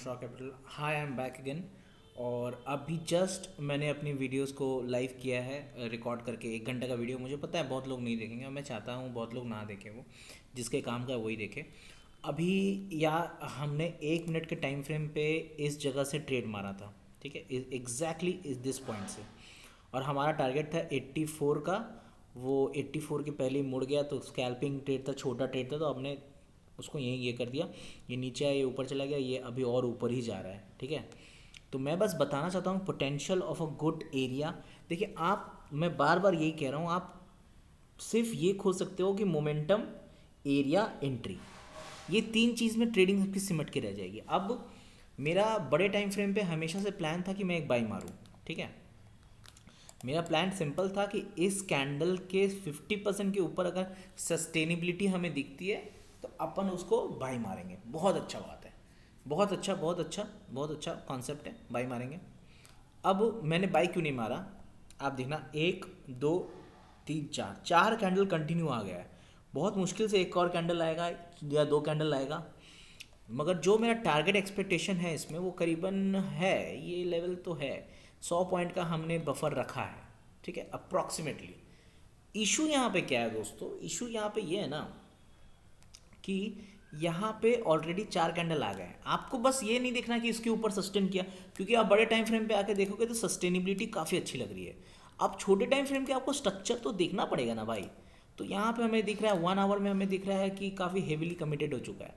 Stock capital. Hi, I am back again. और अभी just मैंने अपनी वीडियोस को लाइव किया है, रिकॉर्ड करके 1 घंटे का वीडियो। मुझे पता है बहुत लोग नहीं देखेंगे और मैं चाहता हूँ बहुत लोग ना देखें, वो जिसके काम का वही देखे। अभी या हमने 1 मिनट के टाइम फ्रेम पे इस जगह से ट्रेड मारा था, ठीक है, एग्जैक्टली इस दिस पॉइंट से। और हमारा टारगेट था 84 का। वो 84 के पहले ही मुड़ गया, तो स्कैल्पिंग ट्रेड था, छोटा ट्रेड था, तो हमने उसको यहीं ये कर दिया। ये नीचे आया, ये ऊपर चला गया, ये अभी और ऊपर ही जा रहा है, ठीक है। तो मैं बस बताना चाहता हूँ potential of a good area. देखिए आप, मैं बार बार यही कह रहा हूँ, आप सिर्फ ये खोज सकते हो कि मोमेंटम, एरिया, एंट्री, ये 3 चीज़ में ट्रेडिंग आपकी सिमट के रह जाएगी। अब मेरा बड़े टाइम फ्रेम पे हमेशा से प्लान था कि मैं एक बाई मारूं, ठीक है। मेरा प्लान सिंपल था कि इस कैंडल के 50% के ऊपर अगर सस्टेनेबिलिटी हमें दिखती है तो अपन उसको बाई मारेंगे। बहुत अच्छा बात है, बहुत अच्छा, बहुत अच्छा, बहुत अच्छा कॉन्सेप्ट है, बाई मारेंगे। अब मैंने बाई क्यों नहीं मारा, आप देखना, 1 2 3 4 कैंडल कंटिन्यू आ गया है। बहुत मुश्किल से एक और कैंडल आएगा या 2 कैंडल आएगा, मगर जो मेरा टारगेट एक्सपेक्टेशन है इसमें वो करीबन है, ये लेवल तो है 100 पॉइंट का हमने बफर रखा है, ठीक है, अप्रॉक्सीमेटली। इशू यहाँ पे क्या है दोस्तों, इशू यहाँ पे ये है ना कि यहाँ पे ऑलरेडी 4 कैंडल आ गए हैं। आपको बस ये नहीं देखना कि इसके ऊपर सस्टेन किया, क्योंकि आप बड़े टाइम फ्रेम पे आके देखोगे तो सस्टेनेबिलिटी काफ़ी अच्छी लग रही है। अब छोटे टाइम फ्रेम के आपको स्ट्रक्चर तो देखना पड़ेगा ना भाई। तो यहाँ पे हमें दिख रहा है 1 आवर में हमें दिख रहा है कि काफ़ी हेविली कमिटेड हो चुका है,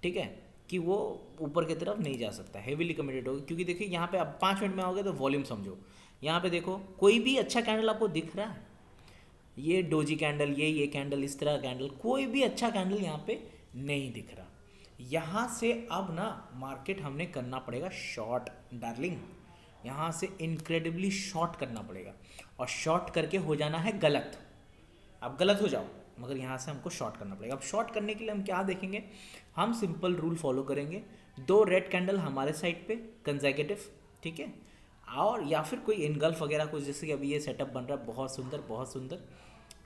ठीक है, कि वो ऊपर की तरफ नहीं जा सकता, हेविली कमिटेड होगा। क्योंकि देखिए यहाँ पे अब 5 मिनट में आओगे तो वॉल्यूम समझो। यहाँ पे देखो कोई भी अच्छा कैंडल आपको दिख रहा है, ये डोजी कैंडल, ये कैंडल, इस तरह कैंडल, कोई भी अच्छा कैंडल यहाँ पे नहीं दिख रहा। यहाँ से अब ना मार्केट हमने करना पड़ेगा शॉर्ट डार्लिंग। यहाँ से इनक्रेडिबली शॉर्ट करना पड़ेगा, और शॉर्ट करके हो जाना है गलत। आप गलत हो जाओ, मगर यहाँ से हमको शॉर्ट करना पड़ेगा। अब शॉर्ट करने के लिए हम क्या देखेंगे, हम सिंपल रूल फॉलो करेंगे। 2 रेड कैंडल हमारे साइड पे कंसेक्यूटिव, ठीक है, और या फिर कोई इनगल्फ वगैरह कुछ, जैसे कि अभी ये सेटअप बन रहा है, बहुत सुंदर, बहुत सुंदर,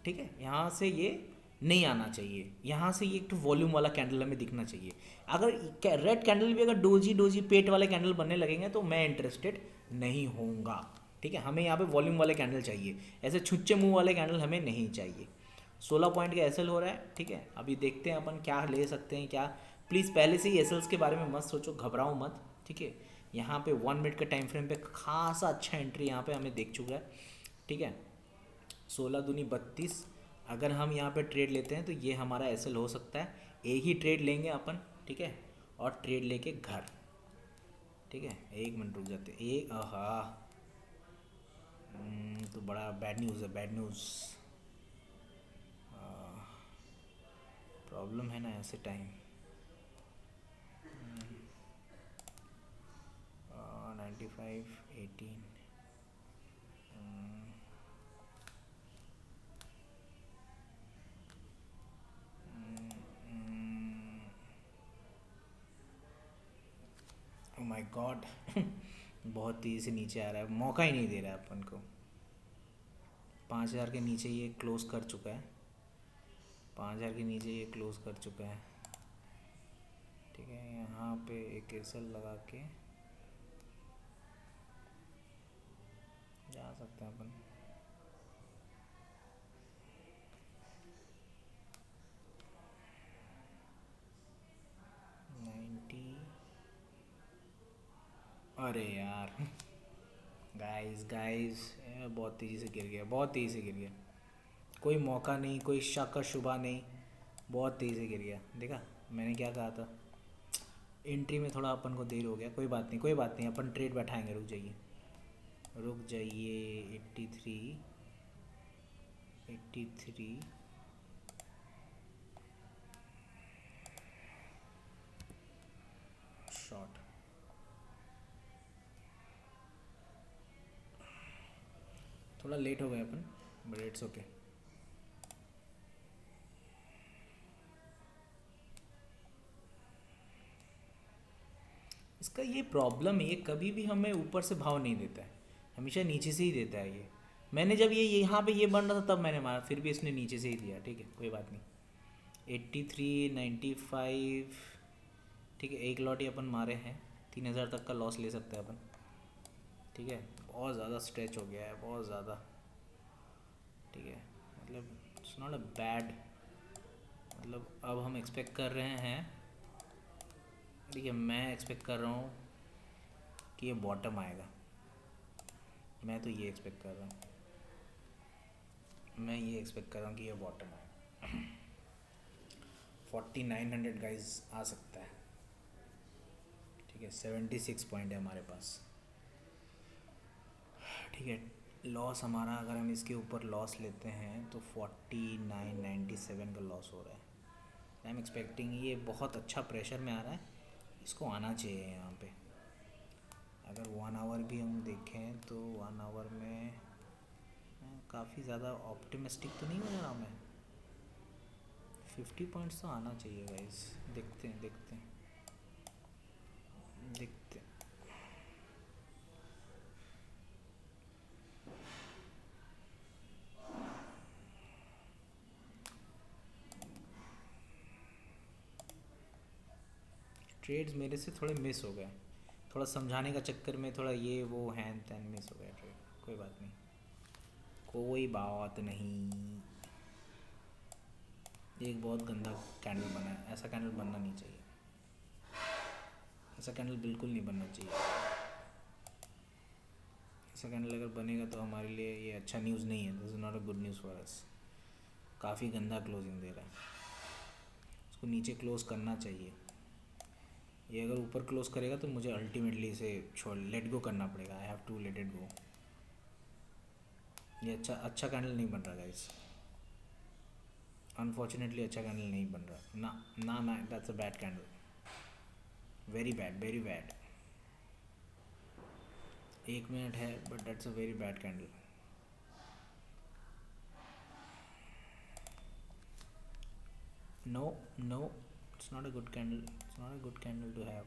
ठीक है। यहाँ से ये नहीं आना चाहिए, यहाँ से ये एक तो वॉल्यूम वाला कैंडल हमें दिखना चाहिए। अगर रेड कैंडल भी अगर डोजी डोजी पेट वाले कैंडल बनने लगेंगे तो मैं इंटरेस्टेड नहीं होऊंगा, ठीक है। हमें यहाँ पे वॉल्यूम वाले कैंडल चाहिए, ऐसे छुच्चे मुंह वाले कैंडल हमें नहीं चाहिए। 16 पॉइंट का एसएल हो रहा है, ठीक है। अभी देखते हैं अपन क्या ले सकते हैं, क्या। प्लीज़ पहले से ही एसएल्स के बारे में मत सोचो, घबराओ मत, ठीक है। यहाँ पे 1 मिनट के टाइम फ्रेम पे खासा अच्छा एंट्री यहाँ पे हमें देख चुका है, ठीक है। 16 दूनी 32, अगर हम यहाँ पे ट्रेड लेते हैं तो ये हमारा एसएल हो सकता है। एक ही ट्रेड लेंगे अपन, ठीक है, और ट्रेड लेके घर, ठीक है। 1 मिनट रुक जाते, एक आहा, तो बड़ा बैड न्यूज़ है, बैड न्यूज़। प्रॉब्लम है ना ऐसे टाइम। 95 18। ओ माय गॉड बहुत तेज़ी से नीचे आ रहा है, मौका ही नहीं दे रहा है अपन को। 5,000 के नीचे ये क्लोज कर चुका है, 5,000 के नीचे ये क्लोज कर चुका है, ठीक है। यहाँ पे एक एसएल लगा के जा सकते हैं अपन। नाइन्टी, अरे यार गाइस गाइस, बहुत तेज़ी से गिर गया, बहुत तेज़ी से गिर गया, कोई मौका नहीं, कोई शक शुबा नहीं, बहुत तेज़ी से गिर गया। देखा मैंने क्या कहा था, एंट्री में थोड़ा अपन को देर हो गया, कोई बात नहीं, कोई बात नहीं, अपन ट्रेड बैठाएंगे, रुक जाइए, रुक जाइए। 83 83 शॉर्ट, थोड़ा लेट हो गए अपन, बट इट्स ओके। इसका ये प्रॉब्लम है, ये कभी भी हमें ऊपर से भाव नहीं देता है, हमेशा नीचे से ही देता है ये। मैंने जब ये यहाँ पे ये बन रहा था तब मैंने मारा, फिर भी इसने नीचे से ही दिया, ठीक है, कोई बात नहीं। 83 95, ठीक है, एक लॉट ही अपन मारे हैं, 3,000 तक का लॉस ले सकते हैं अपन। ठीक है, बहुत ज़्यादा स्ट्रेच हो गया है, बहुत ज़्यादा। ठीक है, मतलब इट्स नॉट अ बैड, मतलब अब हम एक्सपेक्ट कर रहे हैं। ठीक है, मैं एक्सपेक्ट कर रहा हूँ कि ये बॉटम आएगा। मैं तो ये एक्सपेक्ट कर रहा हूँ, मैं ये एक्सपेक्ट कर रहा हूँ कि ये बॉटम आएगा। 4900 गाइज आ सकता है। ठीक है, 76 पॉइंट है हमारे पास। ठीक है, लॉस हमारा अगर हम इसके ऊपर लॉस लेते हैं तो 4997 का लॉस हो रहा है। आई एम एक्सपेक्टिंग ये बहुत अच्छा प्रेशर में आ रहा है, इसको आना चाहिए यहाँ पे। अगर 1 आवर भी हम देखें तो 1 आवर में काफ़ी ज़्यादा ऑप्टिमिस्टिक तो नहीं हो रहा मैं। 50 पॉइंट्स तो आना चाहिए गाइस। देखते हैं देखते हैं देखते हैं। ट्रेड्स मेरे से थोड़े मिस हो गए, थोड़ा समझाने का चक्कर में थोड़ा ये वो हैन तैन मिस हो गया ट्रेड। कोई बात नहीं, कोई बात नहीं। एक बहुत गंदा कैंडल बना है, ऐसा कैंडल बनना नहीं चाहिए, ऐसा कैंडल बिल्कुल नहीं बनना चाहिए। ऐसा कैंडल अगर बनेगा तो हमारे लिए ये अच्छा न्यूज़ नहीं है। This is not a good news for us. काफ़ी गंदा क्लोजिंग दे रहा है, इसको नीचे क्लोज करना चाहिए। ये अगर ऊपर क्लोज करेगा तो मुझे अल्टीमेटली इसे छोड़ लेट गो करना पड़ेगा। I have to let it go. ये अच्छा अच्छा कैंडल नहीं बन रहा गाइस, अनफॉर्चुनेटली अच्छा कैंडल नहीं बन रहा ना। ना ना, that's a bad candle, very bad very bad. 1 minute है but that's a very bad candle. No no, it's not a good candle, it's not a good candle to have.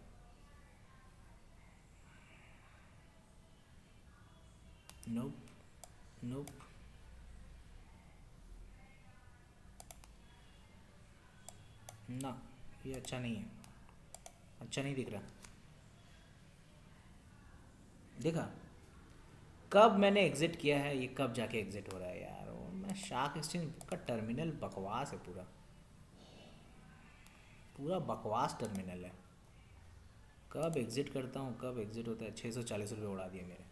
Nope nope, ना ये अच्छा नहीं है, अच्छा नहीं दिख रहा। देखा कब मैंने एग्ज़िट किया है, ये कब जाके एग्ज़िट हो रहा है यार। वो मैं शार्क एक्सचेंज का टर्मिनल बकवास है, पूरा पूरा बकवास टर्मिनल है। कब एग्ज़िट करता हूँ कब एग्ज़िट होता है। 640 रुपये उड़ा दिए मेरे।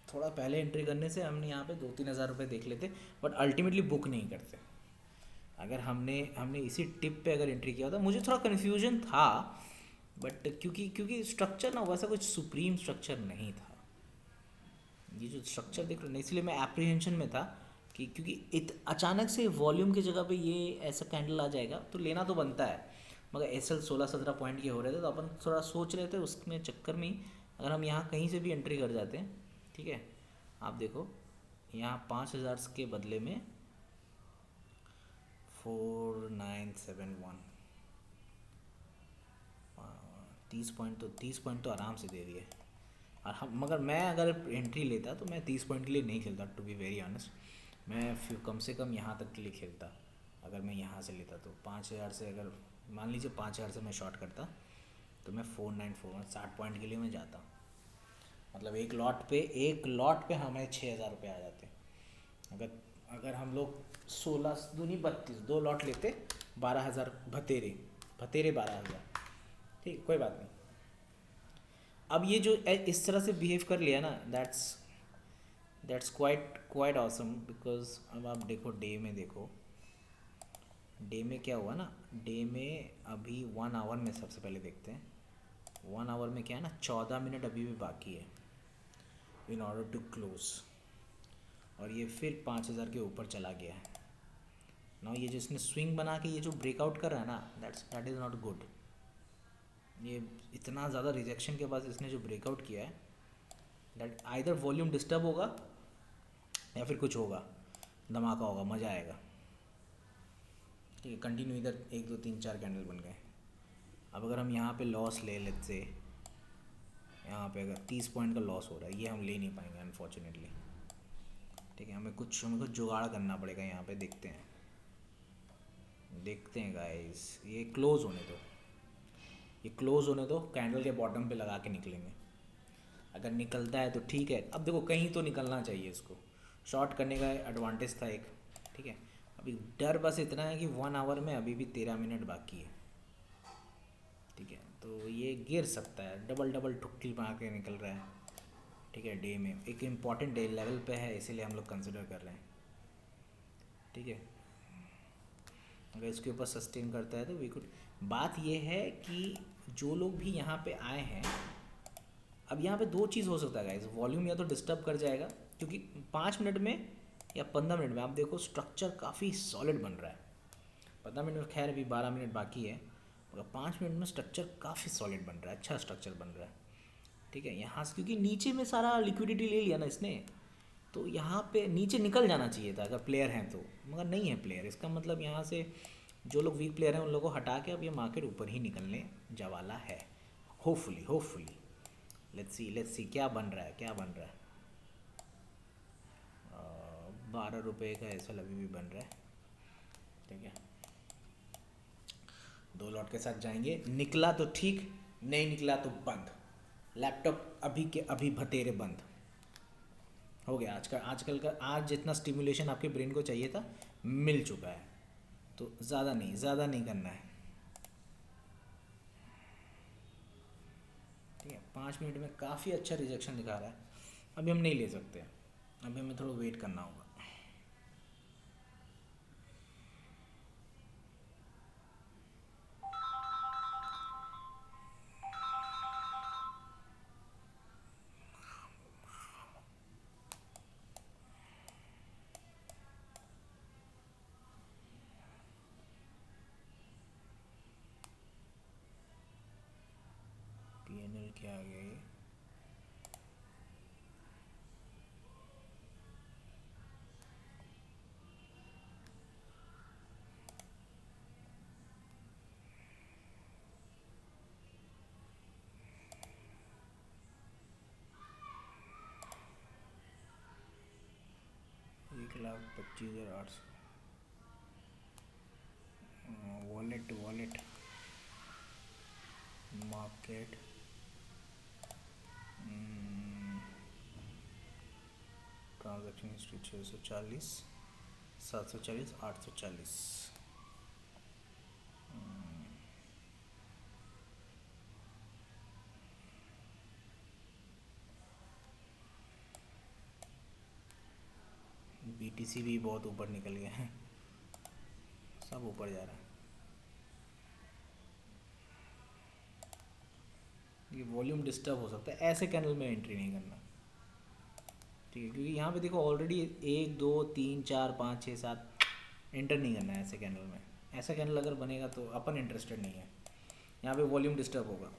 थोड़ा पहले एंट्री करने से हमने यहाँ पे 2-3 हज़ार रुपये देख लेते, बट अल्टीमेटली बुक नहीं करते। अगर हमने हमने इसी टिप पे अगर एंट्री किया होता, मुझे थोड़ा कन्फ्यूजन था, बट क्योंकि क्योंकि स्ट्रक्चर ना वैसा कुछ सुप्रीम स्ट्रक्चर नहीं था। ये जो स्ट्रक्चर देख रहे हो, इसलिए मैं एप्रीहेंशन में था कि क्योंकि अचानक से वॉल्यूम की जगह पे ये ऐसा कैंडल आ जाएगा तो लेना तो बनता है। मगर एस एल 16-17 पॉइंट के हो रहे थे तो अपन थोड़ा सोच रहे थे, उसमें चक्कर में ही अगर हम यहाँ कहीं से भी एंट्री कर जाते हैं। ठीक है, आप देखो यहाँ 5,000 के बदले में 4971, 30 पॉइंट तो आराम से दे दिए। और हम मगर मैं अगर एंट्री लेता तो मैं 30 पॉइंट के लिए नहीं खेलता, टू बी वेरी ऑनेस्ट। मैं फिर कम से कम यहाँ तक के लिए खेलता। अगर मैं यहाँ से लेता तो 5,000 से, अगर मान लीजिए 5,000 से मैं शॉर्ट करता तो मैं 4941 60 पॉइंट के लिए मैं जाता। मतलब एक लॉट पे हमें 6,000 रुपये आ जाते। अगर अगर हम लोग 16 दूनी 32 2 लॉट लेते, 12,000 भतेरे भतेरे 12,000। ठीक, कोई बात नहीं। अब ये जो इस तरह से बिहेव कर लिया ना, that's quite quite awesome. Because अब आप देखो डे में, देखो डे में क्या हुआ ना। डे में अभी 1 आवर में सबसे पहले देखते हैं। 1 आवर में क्या है ना, 14 मिनट अभी भी बाकी है इन ऑर्डर टू क्लोज। और ये फिर 5,000 के ऊपर चला गया है ना। ये जो इसने स्विंग बना के ये जो ब्रेकआउट कर रहा है ना, दैट इज़ नॉट गुड। ये इतना ज़्यादा रिजेक्शन के बाद इसने जो ब्रेकआउट किया है, दैट आइदर वॉल्यूम डिस्टर्ब होगा या फिर कुछ होगा, धमाका होगा, मज़ा आएगा। ठीक है, कंटिन्यू इधर 1 2 3 4 कैंडल बन गए। अब अगर हम यहाँ पे लॉस ले लेते से, यहाँ पे अगर 30 पॉइंट का लॉस हो रहा है, ये हम ले नहीं पाएंगे अनफॉर्चुनेटली। ठीक है, हमें कुछ जुगाड़ करना पड़ेगा यहाँ पे। देखते हैं गाइस, ये क्लोज़ होने दो। ये क्लोज होने दो, कैंडल के बॉटम पे लगा के निकलेंगे। अगर निकलता है तो ठीक है, अब देखो कहीं तो निकलना चाहिए इसको, शॉर्ट करने का एडवांटेज था एक। ठीक है, अभी डर बस इतना है कि 1 आवर में अभी भी 13 मिनट बाकी है। ठीक है, तो ये गिर सकता है, डबल डबल ठुक्की मार के निकल रहा है। ठीक है, डे में एक इम्पॉर्टेंट डे लेवल पे है, इसीलिए हम लोग कंसिडर कर रहे हैं। ठीक है, अगर इसके ऊपर सस्टेन करता है तो वी कुड। बात ये है कि जो लोग भी यहाँ पे आए हैं, अब यहाँ पे दो चीज़ हो सकता है गाइस, वॉल्यूम या तो डिस्टर्ब कर जाएगा, क्योंकि 5 मिनट में या 15 मिनट में आप देखो स्ट्रक्चर काफ़ी सॉलिड बन रहा है। 15 मिनट में खैर अभी 12 मिनट बाकी है, मगर 5 मिनट में स्ट्रक्चर काफ़ी सॉलिड बन रहा है, अच्छा स्ट्रक्चर बन रहा है। ठीक है, यहाँ से क्योंकि नीचे में सारा लिक्विडिटी ले लिया ना इसने, तो यहाँ पे नीचे निकल जाना चाहिए था अगर प्लेयर हैं तो, मगर नहीं है प्लेयर। इसका मतलब यहाँ से जो लोग वीक प्लेयर हैं उन लोगों को हटा के अब ये मार्केट ऊपर ही निकलने जवाला है। होपफुली होपफुली, लेट्स सी क्या बन रहा है, क्या बन रहा है। 12 रुपये का ऐसा अभी भी बन रहा है। ठीक है, 2 लॉट के साथ जाएंगे, निकला तो ठीक, नहीं निकला तो बंद। लैपटॉप अभी के अभी भतेरे बंद हो गया। आजकल का आज जितना स्टिमुलेशन आपके ब्रेन को चाहिए था मिल चुका है, तो ज़्यादा नहीं करना है। ठीक है, 5 मिनट में काफ़ी अच्छा रिजेक्शन दिखा रहा है, अभी हम नहीं ले सकते, अभी हमें थोड़ा वेट करना होगा। PNL क्या आ गया ये, $1,25,800। Wallet market transaction history 640, 740, 840। BTC भी बहुत ऊपर निकल गया है, सब ऊपर जा रहा है। ये वॉल्यूम डिस्टर्ब हो सकता है, ऐसे कैंडल में एंट्री नहीं करना। ठीक है, क्योंकि यहाँ पे देखो ऑलरेडी 1 2 3 4 5 6 7 एंटर नहीं करना है ऐसे कैंडल में। ऐसा कैंडल अगर बनेगा तो अपन इंटरेस्टेड नहीं है, यहाँ पे वॉल्यूम डिस्टर्ब होगा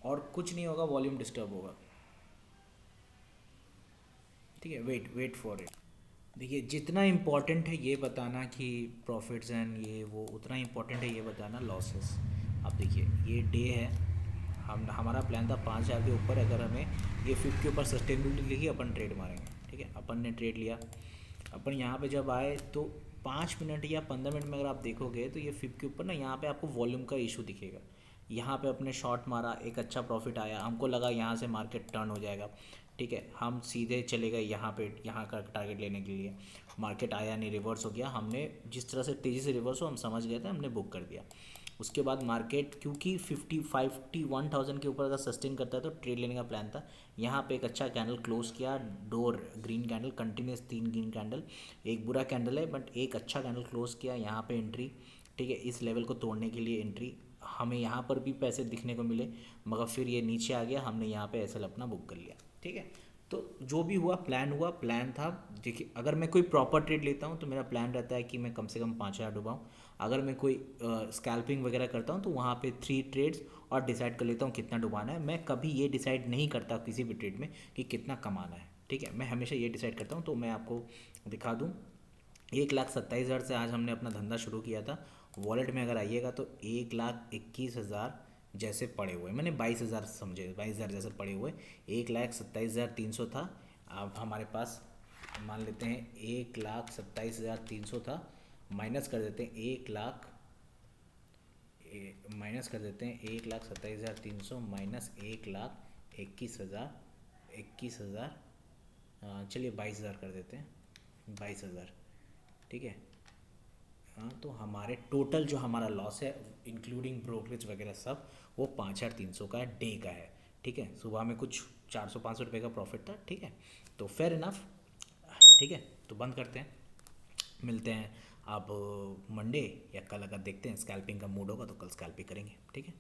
और कुछ नहीं होगा, वॉल्यूम डिस्टर्ब होगा। ठीक है, वेट फॉर इट। देखिए जितना इम्पोर्टेंट है ये बताना कि प्रॉफिट्स एंड ये वो, उतना इम्पोर्टेंट है ये बताना लॉसेस। अब देखिए ये डे है, हमारा प्लान था 5,000 के ऊपर, अगर हमें ये 50 के ऊपर सस्टेनेबिलिटी लिखी अपन ट्रेड मारेंगे। ठीक है, अपन ने ट्रेड लिया, अपन यहाँ पे जब आए तो 5 मिनट या 15 मिनट में अगर आप देखोगे तो ये 50 के ऊपर ना, यहाँ पे आपको वॉल्यूम का इशू दिखेगा। यहाँ पे अपने शॉर्ट मारा, एक अच्छा प्रॉफिट आया, हमको लगा यहाँ से मार्केट टर्न हो जाएगा। ठीक है, हम सीधे चले गए यहाँ पे, यहाँ का टारगेट लेने के लिए। मार्केट आया नहीं, रिवर्स हो गया, हमने जिस तरह से तेज़ी से रिवर्स हो हम समझ गए थे, हमने बुक कर दिया। उसके बाद मार्केट क्योंकि 51,000 के ऊपर अगर सस्टेन करता है तो ट्रेड लेने का प्लान था। यहाँ पे एक अच्छा कैंडल क्लोज किया, door green candle, continuous 3 green candle, एक बुरा कैंडल है बट एक अच्छा कैंडल क्लोज किया, यहाँ पे एंट्री। ठीक है, इस लेवल को तोड़ने के लिए एंट्री, हमें यहाँ पर भी पैसे दिखने को मिले, मगर फिर ये नीचे आ गया, हमने यहाँ पे एसएल अपना बुक कर लिया। ठीक है, तो जो भी हुआ प्लान था। देखिए अगर मैं कोई प्रॉपर ट्रेड लेता हूँ तो मेरा प्लान रहता है कि मैं कम से कम 5,000 डुबाऊँ। अगर मैं कोई स्कैल्पिंग वगैरह करता हूँ तो वहाँ पे 3 ट्रेड्स और डिसाइड कर लेता हूँ कितना डुबाना है। मैं कभी ये डिसाइड नहीं करता किसी भी ट्रेड में कि कितना कमाना है। ठीक है, मैं हमेशा ये डिसाइड करता हूँ। तो मैं आपको दिखा दूँ, 1,27,000 से आज हमने अपना धंधा शुरू किया था। वॉलेट में अगर आइएगा तो 1,21,000 जैसे पड़े हुए, मैंने 22,000 समझे, 22,000 जैसे पड़े हुए, 1,27,300 था। अब हमारे पास मान लेते हैं 1,27,300 था, माइनस कर देते हैं 1 लाख माइनस कर देते हैं, 1,27,300 माइनस 1,21,000, 21,000, चलिए 22,000 कर देते हैं, 22,000, ठीक है। हाँ, तो हमारे टोटल जो हमारा लॉस है इंक्लूडिंग ब्रोकरेज वगैरह सब, वो 5,300 का डे का है, ठीक है। सुबह में कुछ 400-500 रुपये का प्रॉफिट था, ठीक है। तो फेयर इनफ, ठीक है। तो बंद करते हैं, मिलते हैं अब मंडे या कल, अगर देखते हैं स्कैल्पिंग का मूड होगा तो कल स्कैल्पिंग करेंगे, ठीक है।